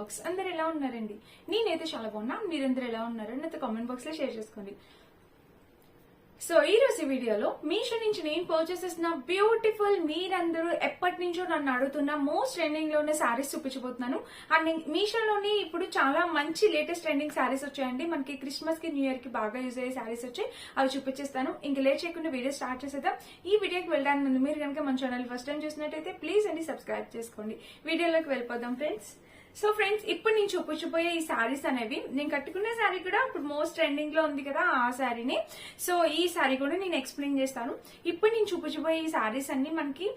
Vlogs. అందరు ఎలా ఉన్నారండి? నేనైతే చాలా బాగున్నా. మీరందరూ ఎలా ఉన్నారు నాతో కామెంట్ బాక్స్ లో షేర్ చేసుకోండి. సో ఈ రోజు వీడియోలో మీషో నుంచి నేను పర్చేస్ చేసిన బ్యూటిఫుల్, మీరందరూ ఎప్పటి నుంచో నన్ను అడుగుతున్న మోస్ట్ ట్రెండింగ్ లో ఉన్న శారీస్ చూపించబోతున్నాను. అండ్ మీషోలోని ఇప్పుడు చాలా మంచి లేటెస్ట్ ట్రెండింగ్ శారీస్ వచ్చాయండి. మనకి క్రిస్మస్ కి, న్యూ ఇయర్ కి బాగా యూజ్ అయ్యే శారీస్ వచ్చాయి. అవి చూపించేస్తాను. ఇంకా లేట్ చేయకుండా వీడియో స్టార్ట్ చేసేద్దాం. ఈ వీడియోకి వెళ్ళడానికి ముందు మీరు కనుక మన ఛానల్ ఫస్ట్ టైం చూసినట్టయితే ప్లీజ్ అండి సబ్స్క్రైబ్ చేసుకోండి. వీడియోలోకి వెళ్ళిపోదాం ఫ్రెండ్స్. సో ఫ్రెండ్స్, ఇప్పుడు నేను చూపించబోయే ఈ శారీస్ అనేవి, నేను కట్టుకునే శారీ కూడా ఇప్పుడు మోస్ట్ ట్రెండింగ్ లో ఉంది కదా ఆ శారీని. సో ఈ శారీ కూడా నేను ఎక్స్ప్లెయిన్ చేస్తాను. ఇప్పుడు నేను చూపించబోయే ఈ శారీస్ అన్ని మనకి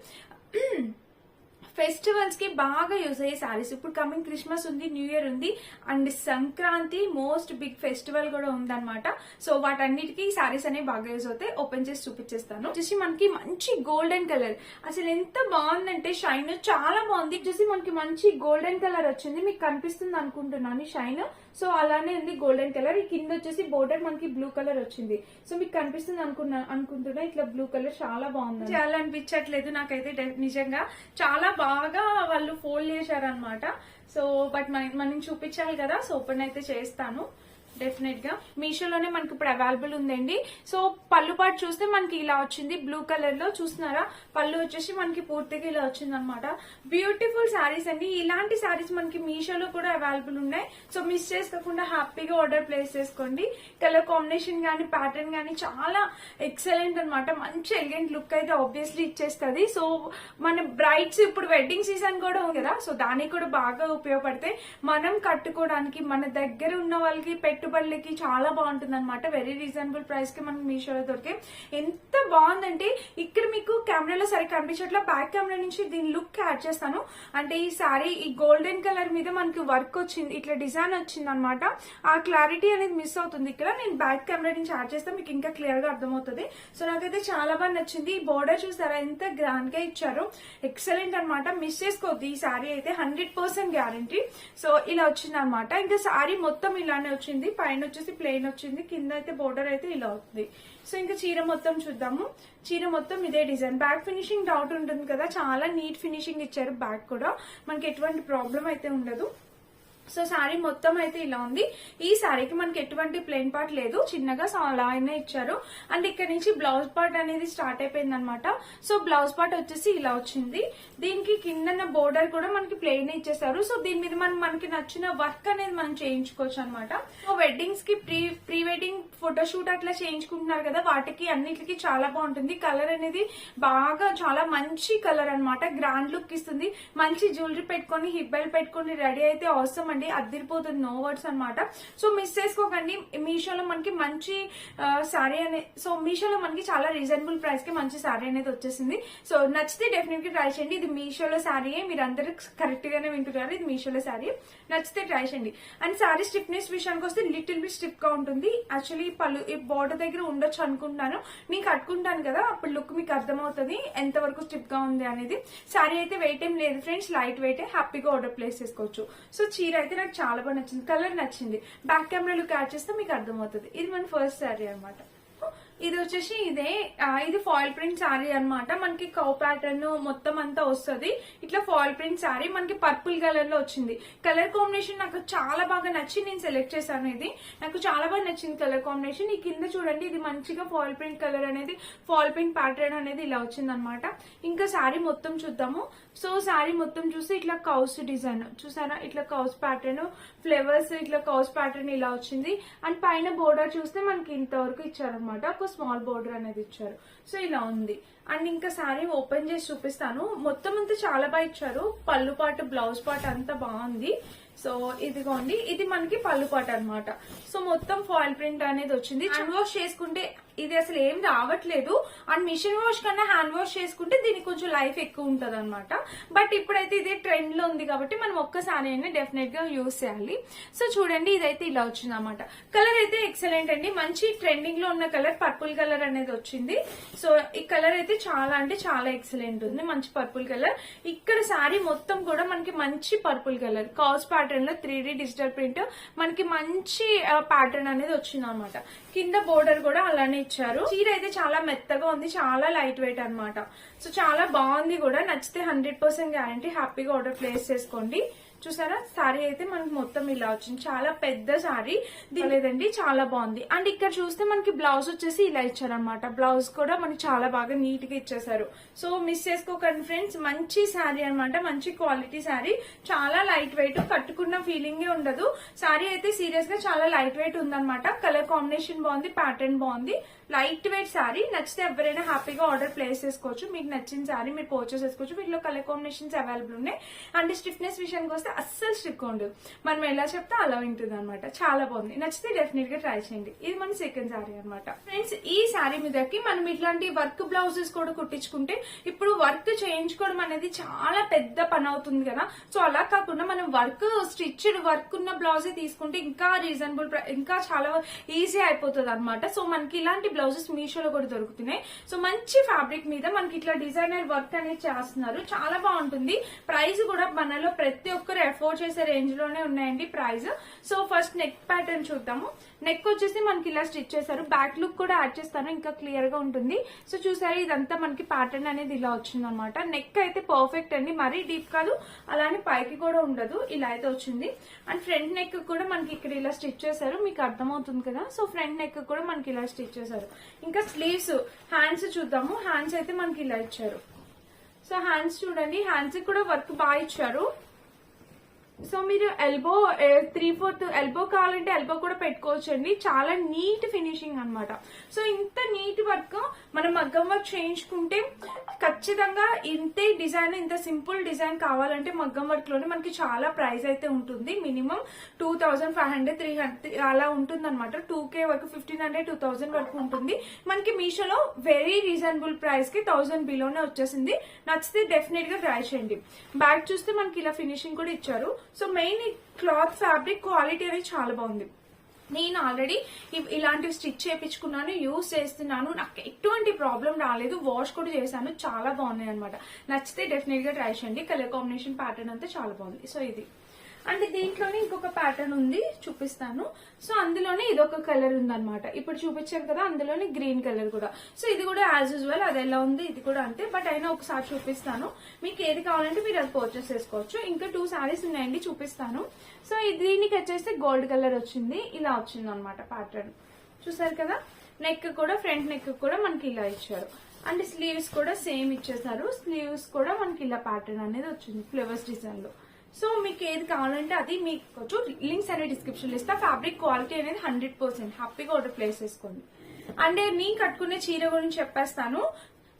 ఫెస్టివల్స్ కి బాగా యూజ్ అయ్యే శారీస్. ఇప్పుడు కమింగ్ క్రిస్మస్ ఉంది, న్యూ ఇయర్ ఉంది, and Sankranti most big festival కూడా ఉందన్నమాట. సో వాటన్నిటికీ ఈ శారీస్ అనేవి బాగా యూజ్ అవుతాయి. ఓపెన్ చేసి చూపించేస్తాను. వచ్చేసి మనకి మంచి గోల్డెన్ కలర్, అసలు ఎంత బాగుందంటే షైన్ చాలా బాగుంది. వచ్చేసి మనకి మంచి గోల్డెన్ కలర్ వచ్చింది, మీకు కనిపిస్తుంది అనుకుంటున్నాను షైన్. సో అలానే ఉంది గోల్డెన్ కలర్. ఈ కింద వచ్చేసి బోర్డర్ మనకి బ్లూ కలర్ వచ్చింది. సో మీకు కనిపిస్తుంది అనుకుంటున్నా ఇట్లా బ్లూ కలర్ చాలా బాగుంది. చాలా అనిపించట్లేదు నాకైతే, నిజంగా చాలా బాగా వాళ్ళు ఫోల్డ్ చేశారనమాట. సో బట్ మనం చూపించాలి కదా. సో ఓపెన్ అయితే చేస్తాను డెఫినెట్ గా. మీషోలోనే మనకి ఇప్పుడు అవైలబుల్ ఉందండి. సో పళ్ళు పాటు చూస్తే మనకి ఇలా వచ్చింది బ్లూ కలర్ లో, చూస్తున్నారా? పళ్ళు వచ్చేసి మనకి పూర్తిగా ఇలా వచ్చింది అనమాట. బ్యూటిఫుల్ శారీస్ అండి. ఇలాంటి శారీస్ మనకి మీషోలో కూడా అవైలబుల్ ఉన్నాయి. సో మిస్ చేసుకోకుండా హ్యాపీగా ఆర్డర్ ప్లేస్ చేసుకోండి. కలర్ కాంబినేషన్ గానీ, ప్యాటర్న్ గానీ చాలా ఎక్సలెంట్ అనమాట. మంచి ఎలిగెంట్ లుక్ అయితే ఆబ్వియస్లీ ఇచ్చేస్తుంది. సో మన బ్రైడ్స్ ఇప్పుడు వెడ్డింగ్ సీజన్ కూడా ఉంది కదా, సో దానికి కూడా బాగా ఉపయోగపడతాయి. మనం కట్టుకోవడానికి, మన దగ్గర ఉన్న వాళ్ళకి పెట్టుబడులకి చాలా బాగుంటుంది అనమాట. వెరీ రీజనబుల్ ప్రైస్ కి మనకి మీషోలో దొరికే. ఎంత బాగుందంటే ఇక్కడ మీకు కెమెరాలో సరిగ్గా కనిపించట్లా, బ్యాక్ కెమెరా నుంచి దీని లుక్ యాడ్ చేస్తాను. అంటే ఈ సారీ ఈ గోల్డెన్ కలర్ మీద మనకి వర్క్ వచ్చింది, ఇట్లా డిజైన్ వచ్చింది అనమాట. ఆ క్లారిటీ అనేది మిస్ అవుతుంది ఇక్కడ. నేను బ్యాక్ కెమెరా నుంచి యాడ్ చేస్తాను, మీకు ఇంకా క్లియర్ గా అర్థమవుతుంది. సో నాకైతే చాలా బాగా నచ్చింది. ఈ బోర్డర్ చూసారా ఎంత గ్రాండ్ గా ఇచ్చారు, ఎక్సలెంట్ అనమాట. మిస్ చేసుకోవద్దు. ఈ సారీ అయితే 100% గ్యారంటీ. సో ఇలా వచ్చింది అనమాట. ఇంకా సారీ మొత్తం ఇలానే వచ్చింది. పైన వచ్చేసి ప్లెయిన్ వచ్చింది, కింద అయితే బోర్డర్ అయితే ఇలా అవుతుంది. సో ఇంకా చీర మొత్తం చూద్దాము. చీర మొత్తం ఇదే డిజైన్. బ్యాక్ ఫినిషింగ్ డౌట్ ఉంటుంది కదా, చాలా నీట్ ఫినిషింగ్ ఇచ్చారు. బ్యాక్ కూడా మనకి ఎటువంటి ప్రాబ్లం అయితే ఉండదు. సో శారీ మొత్తం అయితే ఇలా ఉంది. ఈ శారీకి మనకి ఎటువంటి ప్లెయిన్ పార్ట్ లేదు, చిన్నగా అలా అయినా ఇచ్చారు. అండ్ ఇక్కడ నుంచి బ్లౌజ్ పార్ట్ అనేది స్టార్ట్ అయిపోయింది అనమాట. సో బ్లౌజ్ పార్ట్ వచ్చేసి ఇలా వచ్చింది. దీనికి కింద బోర్డర్ కూడా మనకి ప్లెయిన్ ఇచ్చేసారు. సో దీని మీద మనకి నచ్చిన వర్క్ అనేది మనం చేయించుకోవచ్చు అనమాట. సో వెడ్డింగ్స్ కి, ప్రీ వెడ్డింగ్ ఫోటోషూట్ అట్లా చేయించుకుంటున్నారు కదా, వాటికి అన్నిటికీ చాలా బాగుంటుంది. కలర్ అనేది బాగా చాలా మంచి కలర్ అనమాట. గ్రాండ్ లుక్ ఇస్తుంది. మంచి జ్యువెలరీ పెట్టుకొని, హిప్ బెల్ట్ పెట్టుకొని రెడీ అయితే అవసరం అండి, అదిరిపోతుంది. నో వర్డ్స్ అనమాట. సో మిస్ చేసుకోకండి. మీషోలో మనకి మంచి సారీ సో మీషోలో మనకి చాలా రీజనబుల్ ప్రైస్ కి మంచి సారీ అనేది వచ్చేసింది. సో నచ్చితే డెఫినెట్ గా ట్రై చేయండి. ఇది మీషోలో సారీ, మీరు అందరూ కరెక్ట్ గానే వింటున్నారు, ఇది మీషోలో సారీ. నచ్చితే ట్రై చేయండి. అండ్ సారీ స్టిఫ్నెస్ విషయానికి వస్తే లిటిల్ బిట్ స్టిఫ్ గా ఉంటుంది. యాక్చువల్లీ పళ్ళు ఈ బోర్డర్ దగ్గర ఉండొచ్చు అనుకుంటున్నాను. నేను కట్టుకుంటాను కదా, అప్పుడు లుక్ మీకు అర్థమవుతుంది ఎంత వరకు స్టిఫ్ గా ఉంది అనేది. సారీ అయితే వెయిట్ ఏం లేదు ఫ్రెండ్స్, లైట్ వెయిట్, హ్యాపీగా ఆర్డర్ ప్లేస్ చేసుకోవచ్చు. సో చీర అయితే నాకు చాలా బాగా నచ్చింది, కలర్ నచ్చింది. బ్యాక్ కెమెరా లుక్ యాడ్ చేస్తే మీకు అర్థమవుతుంది. ఇది మన ఫస్ట్ శారీ అనమాట. ఇది వచ్చేసి ఇది ఫాయిల్ ప్రింట్ శారీ అనమాట. మనకి కౌ ప్యాటర్న్ మొత్తం అంతా వస్తుంది. ఇట్లా ఫాయిల్ ప్రింట్ శారీ మనకి పర్పుల్ కలర్ లో వచ్చింది. కలర్ కాంబినేషన్ నాకు చాలా బాగా నచ్చి నేను సెలెక్ట్ చేశాను. ఇది నాకు చాలా బాగా నచ్చింది కలర్ కాంబినేషన్. ఈ కింద చూడండి, ఇది మంచిగా ఫాయిల్ ప్రింట్ కలర్ అనేది, ఫాయిల్ ప్రింట్ ప్యాటర్న్ అనేది ఇలా వచ్చింది అనమాట. ఇంకా శారీ మొత్తం చూద్దాము. సో శారీ మొత్తం చూస్తే ఇట్లా కౌస్ డిజైన్ చూసారా, ఇట్లా కౌస్ ప్యాటర్న్, ఫ్లవర్స్, ఇట్లా కౌస్ ప్యాటర్న్ ఇలా వచ్చింది. అండ్ పైన బోర్డర్ చూస్తే మనకి ఇంతవరకు ఇచ్చారనమాట, ఒక స్మాల్ బోర్డర్ అనేది ఇచ్చారు. సో ఇలా ఉంది. అండ్ ఇంకా శారీ ఓపెన్ చేసి చూపిస్తాను. మొత్తం అంతా చాలా బాగా ఇచ్చారు. పళ్ళు పాటు, బ్లౌజ్ పాటు అంతా బాగుంది. సో ఇదిగోండి, ఇది మనకి పళ్ళు పాటు అనమాట. సో మొత్తం ఫాయిల్ ప్రింట్ అనేది వచ్చింది. హ్యాండ్ వాష్ చేసుకుంటే ఇది అసలు ఏం రావట్లేదు. అండ్ మిషన్ వాష్ కన్నా హ్యాండ్ వాష్ చేసుకుంటే దీనికి కొంచెం లైఫ్ ఎక్కువ ఉంటది అనమాట. బట్ ఇప్పుడైతే ఇదే ట్రెండ్ లో ఉంది కాబట్టి మనం ఒక్కసారి అయినా డెఫినెట్ గా యూజ్ చేయాలి. సో చూడండి, ఇదైతే ఇలా వచ్చింది అనమాట. కలర్ అయితే ఎక్సలెంట్ అండి. మంచి ట్రెండింగ్ లో ఉన్న కలర్ పర్పుల్ కలర్ అనేది వచ్చింది. సో ఈ కలర్ అయితే చాలా అంటే చాలా ఎక్సలెంట్ ఉంది, మంచి పర్పుల్ కలర్. ఇక్కడ శారీ మొత్తం కూడా మనకి మంచి పర్పుల్ కలర్, కాస్ ప్యాటర్న్ లో 3D డిజిటల్ ప్రింట్, మనకి మంచి ప్యాటర్న్ అనేది వచ్చింది అనమాట. కింద బోర్డర్ కూడా అలానే ఇచ్చారు. చీర అయితే చాలా మెత్తగా ఉంది, చాలా లైట్ వెయిట్ అనమాట. సో చాలా బాగుంది కూడా. నచ్చితే 100% గ్యారంటీ, హ్యాపీగా ఆర్డర్ ప్లేస్ చేసుకోండి. చూసారా సారీ అయితే మనకి మొత్తం ఇలా వచ్చింది, చాలా పెద్ద సారీ లేదండి, చాలా బాగుంది. అండ్ ఇక్కడ చూస్తే మనకి బ్లౌజ్ వచ్చేసి ఇలా ఇచ్చారనమాట. బ్లౌజ్ కూడా మనకి చాలా బాగా నీట్ గా ఇచ్చేసారు. సో మిస్ చేసుకోకండి ఫ్రెండ్స్, మంచి శారీ అనమాట, మంచి క్వాలిటీ శారీ, చాలా లైట్ వెయిట్, కట్టుకున్న ఫీలింగే ఉండదు. శారీ అయితే సీరియస్ గా చాలా లైట్ వెయిట్ ఉందన్నమాట. కలర్ కాంబినేషన్ బాగుంది, ప్యాటర్న్ బాగుంది, లైట్ వెయిట్ శారీ. నచ్చితే ఎవరైనా హ్యాపీగా ఆర్డర్ ప్లేస్ చేసుకోవచ్చు. మీకు నచ్చిన శారీ మీరు పర్చేస్ చేసుకోవచ్చు. వీటిలో కలర్ కాంబినేషన్స్ అవైలబుల్ ఉన్నాయి. అండ్ స్టిఫ్నెస్ విషయానికి వస్తే అస్సలు స్టిక్ ఉండదు, మనం ఎలా చెప్తే అలా ఉంటుంది అనమాట. చాలా బాగుంది, నచ్చితే డెఫినెట్ గా ట్రై చేయండి. ఇది మన సెకండ్ శారీ అనమాట. ఫ్రెండ్స్ ఈ శారీ మీదకి మనం ఇట్లాంటి వర్క్ బ్లౌజెస్ కూడా కుట్టించుకుంటే, ఇప్పుడు వర్క్ చేయించుకోవడం అనేది చాలా పెద్ద పని అవుతుంది కదా. సో అలా కాకుండా మనం వర్క్ స్టిచ్డ్ వర్క్ ఉన్న బ్లౌజే తీసుకుంటే ఇంకా రీజనబుల్, ఇంకా చాలా ఈజీ అయిపోతుంది అనమాట. సో మనకి ఇలాంటి బ్లౌజెస్ మీషోలో కూడా దొరుకుతున్నాయి. సో మంచి ఫ్యాబ్రిక్ మీద మనకి ఇట్లా డిజైనర్ వర్క్ అనేది చేస్తున్నారు, చాలా బాగుంటుంది. ప్రైస్ కూడా మనలో ప్రతి ఒక్కరు ఎఫోర్డ్ చేసే రేంజ్ లోనే ఉన్నాయండి price. So first neck pattern చూద్దాము. నెక్ వచ్చేసి మనకి ఇలా స్టిచ్ చేశారు, బ్యాక్ లుక్ కూడా యాడ్ చేస్తాను, ఇంకా క్లియర్ గా ఉంటుంది. సో చూసారు ఇదంతా మనకి ప్యాటర్న్ అనేది ఇలా వచ్చింది అనమాట. నెక్ అయితే పర్ఫెక్ట్ అండి, మరీ డీప్ కాదు, అలానే పైకి కూడా ఉండదు, ఇలా అయితే వచ్చింది. అండ్ ఫ్రంట్ నెక్ కూడా మనకి ఇక్కడ ఇలా స్టిచ్ చేశారు, మీకు అర్థమవుతుంది కదా. సో ఫ్రంట్ నెక్ కూడా మనకి ఇలా స్టిచ్ చేశారు. ఇంకా స్లీవ్స్, హ్యాండ్స్ చూద్దాము. హ్యాండ్స్ అయితే మనకి ఇలా ఇచ్చారు. సో హ్యాండ్స్ చూడండి, హ్యాండ్స్ కూడా వర్క్ బాగా ఇచ్చారు. సో మీరు ఎల్బో 3/4 ఎల్బో కావాలంటే ఎల్బో కూడా పెట్టుకోవచ్చు అండి, చాలా నీట్ ఫినిషింగ్ అనమాట. సో ఇంత నీట్ వర్క్ మనం మగ్గం వర్క్ చేయించుకుంటే ఖచ్చితంగా ఇంతే డిజైన్, ఇంత సింపుల్ డిజైన్ కావాలంటే మగ్గం వర్క్ లోనే మనకి చాలా ప్రైస్ అయితే ఉంటుంది. మినిమం 2500, 300 అలా ఉంటుంది అనమాట. 2K వరకు, 1500, 2000 వరకు ఉంటుంది. మనకి మీషోలో వెరీ రీజనబుల్ ప్రైస్ కి 1000 బిలోనే వచ్చేసింది. నచ్చితే డెఫినెట్ గా ట్రై చేయండి. బ్యాక్ చూస్తే మనకి ఇలా ఫినిషింగ్ కూడా ఇచ్చారు. So main cloth fabric quality అనేది చాలా బాగుంది. నేను ఆల్రెడీ ఇలాంటివి స్టిచ్ చేయించుకున్నాను, యూజ్ చేస్తున్నాను, నాకు ఎటువంటి ప్రాబ్లం రాలేదు, వాష్ కూడా చేశాను, చాలా బాగున్నాయి అనమాట. నచ్చితే డెఫినెట్ గా ట్రై చేయండి. కలర్ కాంబినేషన్ ప్యాటర్న్ అంతా చాలా బాగుంది. సో ఇది అంటే దీంట్లోనే ఇంకొక ప్యాటర్న్ ఉంది, చూపిస్తాను. సో అందులోనే ఇదొక కలర్ ఉందన్నమాట. ఇప్పుడు చూపించాను కదా, అందులోనే గ్రీన్ కలర్ కూడా. సో ఇది కూడా యాజ్ యూజువల్ అది ఎలా ఉంది, ఇది కూడా అంతే. బట్ అయినా ఒకసారి చూపిస్తాను, మీకు ఏది కావాలంటే మీరు అది పర్చేస్ చేసుకోవచ్చు. ఇంకా 2 శారీస్ ఉన్నాయండి, చూపిస్తాను. సో దీనికి వచ్చేసి గోల్డ్ కలర్ వచ్చింది, ఇలా వచ్చింది అనమాట ప్యాటర్న్. చూసారు కదా, నెక్ కూడా, ఫ్రంట్ నెక్ కూడా మనకి ఇలా ఇచ్చారు. అండ్ స్లీవ్స్ కూడా సేమ్ ఇచ్చేసారు. స్లీవ్స్ కూడా మనకి ఇలా ప్యాటర్న్ అనేది వచ్చింది ఫ్లవర్స్ డిజైన్ లో. సో మీకు ఏది కావాలంటే అది మీకు లింక్స్ అనేది డిస్క్రిప్షన్ లో ఇస్తా. ఫ్యాబ్రిక్ క్వాలిటీ అనేది 100%, హ్యాపీగా ఆర్డర్ ప్లేస్ చేసుకోండి. అంటే నేను కట్టుకునే చీర గురించి చెప్పేస్తాను.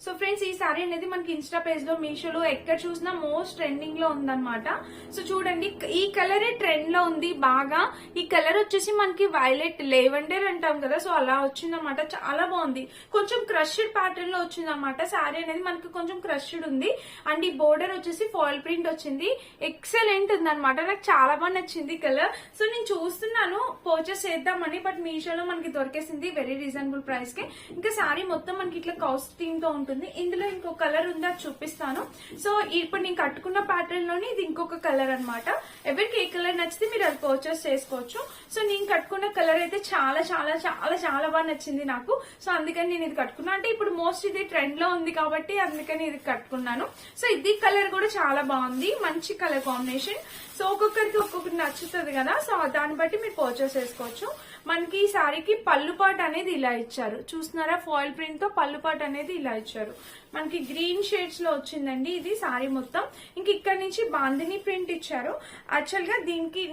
సో ఫ్రెండ్స్ ఈ సారీ అనేది మనకి ఇన్స్టా పేజ్ లో, మీషోలో ఎక్కడ చూసినా మోస్ట్ ట్రెండింగ్ లో ఉందన్నమాట. సో చూడండి ఈ కలరే ట్రెండ్ లో ఉంది బాగా. ఈ కలర్ వచ్చేసి మనకి వైలెట్ లేవెండర్ అంటాం కదా, సో అలా వచ్చిందన్నమాట. చాలా బాగుంది, కొంచెం క్రష్డ్ ప్యాటర్న్ లో వచ్చిందన్నమాట. సారీ అనేది మనకి కొంచెం క్రష్డ్ ఉంది. అండ్ ఈ బోర్డర్ వచ్చేసి ఫాయిల్ ప్రింట్ వచ్చింది, ఎక్సలెంట్ ఉందన్నమాట. నాకు చాలా బాగా నచ్చింది కలర్. సో నేను చూస్తున్నాను పర్చేస్ చేద్దామని, బట్ మీషోలో మనకి దొరికేసింది వెరీ రీజనబుల్ ప్రైస్ కి. ఇంకా సారీ మొత్తం మనకి ఇట్లా కాస్టింగ్ తో ఉంటుంది. ఇందులో ఇంకో కలర్ ఉంది, అది చూపిస్తాను. సో ఇప్పుడు నేను కట్టుకున్న ప్యాటర్న్ లోని ఇది ఇంకొక కలర్ అనమాట. ఎవరికి ఏ కలర్ నచ్చితే మీరు అది పర్చేస్ చేసుకోవచ్చు. సో నేను కట్టుకున్న కలర్ అయితే చాలా చాలా చాలా చాలా బాగా నచ్చింది నాకు. సో అందుకని నేను ఇది కట్టుకున్నా. అంటే ఇప్పుడు మోస్ట్ ఇది ట్రెండ్ లో ఉంది కాబట్టి అందుకని ఇది కట్టుకున్నాను. సో ఇది కలర్ కూడా చాలా బాగుంది, మంచి కలర్ కాంబినేషన్. సో ఒక్కొక్కరికి ఒక్కొక్కటి నచ్చుతుంది కదా, సో దాన్ని బట్టి మీరు పర్చేస్ చేసుకోవచ్చు. మనకి ఈ సారీకి పళ్ళు పాట్ అనేది ఇలా ఇచ్చారు, చూస్తున్నారా, ఫాయిల్ ప్రింట్ తో పళ్ళు పాట్ అనేది ఇలా ఇచ్చారు. మనకి గ్రీన్ షేడ్స్ లో వచ్చిందండి ఇది సారీ మొత్తం. ఇంక ఇక్కడ నుంచి బాందిని ప్రింట్ ఇచ్చారు. యాక్చువల్ గా దీనికి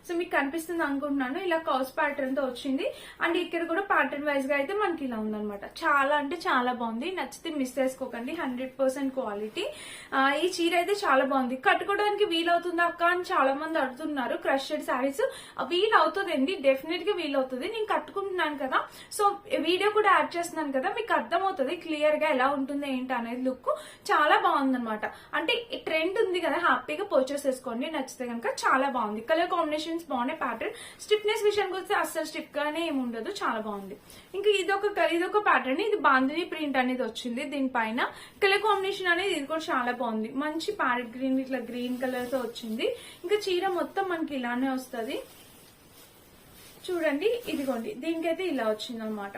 సో మీకు కనిపిస్తుంది అనుకుంటున్నాను, ఇలా కౌస్ ప్యాటర్న్ తో వచ్చింది. అండ్ ఇక్కడ కూడా ప్యాటర్న్ వైజ్ గా అయితే మనకి ఇలా ఉందన్నమాట. చాలా అంటే చాలా బాగుంది, నచ్చితే మిస్ చేసుకోకండి, 100% క్వాలిటీ. ఈ చీర అయితే చాలా బాగుంది. కట్టుకోవడానికి వీలవుతుందా అక్క అని చాలా మంది అడుగుతున్నారు. క్రషెడ్ శారీస్ వీల్ అవుతుందండి, డెఫినెట్ గా వీల్ అవుతుంది. నేను కట్టుకుంటున్నాను కదా, సో వీడియో కూడా యాడ్ చేస్తున్నాను కదా, మీకు అర్థమవుతుంది క్లియర్ గా ఎలా ఉంటుంది ఏంటి అనేది. లుక్ చాలా బాగుంది అనమాట. అంటే ట్రెండ్ ఉంది కదా, హ్యాపీగా పర్చేస్ చేసుకోండి నచ్చితే కనుక. చాలా బాగుంది, కలర్ కాంబినేషన్ బాగున్నాయి. ప్యాటర్న్ స్టిఫ్నెస్ విషయానికి వస్తే అస్సలు స్టిఫ్ గానే ఏమి ఉండదు, చాలా బాగుంది. ఇంకా ఇదొక ప్యాటర్న్, ఇది బాందిని ప్రింట్ అనేది వచ్చింది దీనిపైన. కలర్ కాంబినేషన్ అనేది ఇది కూడా చాలా బాగుంది, మంచి ప్యారెట్ గ్రీన్, ఇట్లా గ్రీన్ కలర్ తో వచ్చింది. ఇంకా చీర మొత్తం మనకి ఇలానే వస్తుంది. చూడండి ఇదిగోండి, దీనికైతే ఇలా వచ్చింది అనమాట.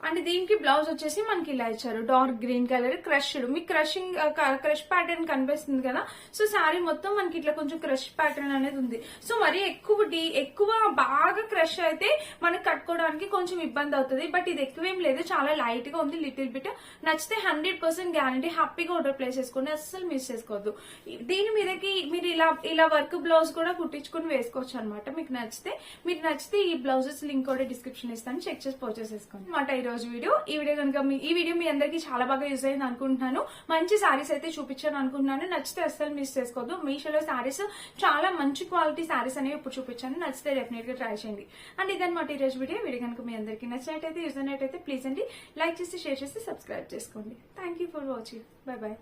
అండ్ దీనికి బ్లౌజ్ వచ్చేసి మనకి ఇలా ఇచ్చారు, డార్క్ గ్రీన్ కలర్ క్రష్డ్. మీకు క్రష్ ప్యాటర్న్ కనిపిస్తుంది కదా, సో శారీ మొత్తం మనకి ఇట్లా కొంచెం క్రష్ ప్యాటర్న్ అనేది ఉంది. సో మరి ఎక్కువ బాగా క్రష్ అయితే మనకి కట్టుకోవడానికి కొంచెం ఇబ్బంది అవుతుంది. బట్ ఇది ఎక్కువేం లేదు, చాలా లైట్ గా ఉంది, లిటిల్ బిట్. నచ్చితే 100% గ్యారంటీ, హ్యాపీగా ఆర్డర్ ప్లేస్ చేసుకోండి, అస్సలు మిస్ చేసుకోవద్దు. దీని మీదకి మీరు ఇలా వర్క్ బ్లౌజ్ కూడా కుట్టించుకుని వేసుకోవచ్చు అనమాట. మీకు నచ్చితే ఈ బ్లౌజెస్ లింక్ కూడా డిస్క్రిప్షన్ ఇస్తాను, చెక్ చేసి పర్చేస్ చేసుకోండి అనమాట. ఈ వీడియో మీ అందరికీ చాలా బాగా యూజ్ అయింది అనుకుంటున్నాను. మంచి శారీస్ అయితే చూపించాను అనుకుంటున్నాను. నచ్చితే అస్సలు మిస్ చేసుకోవద్దు. మీషోలో శారీస్ చాలా మంచి క్వాలిటీ శారీస్ అనేవి ఇప్పుడు చూపించాను, నచ్చితే డెఫినెట్ గా ట్రై చేయండి. అండ్ ఇదన్నమాట ఈ రోజు వీడియో కనుక మీ అందరికీ నచ్చినట్టయితే యూజ్ అయినట్టయితే ప్లీజ్ అండి లైక్ చేసి, షేర్ చేసి, సబ్స్క్రైబ్ చేసుకోండి. Thank you for watching. By by.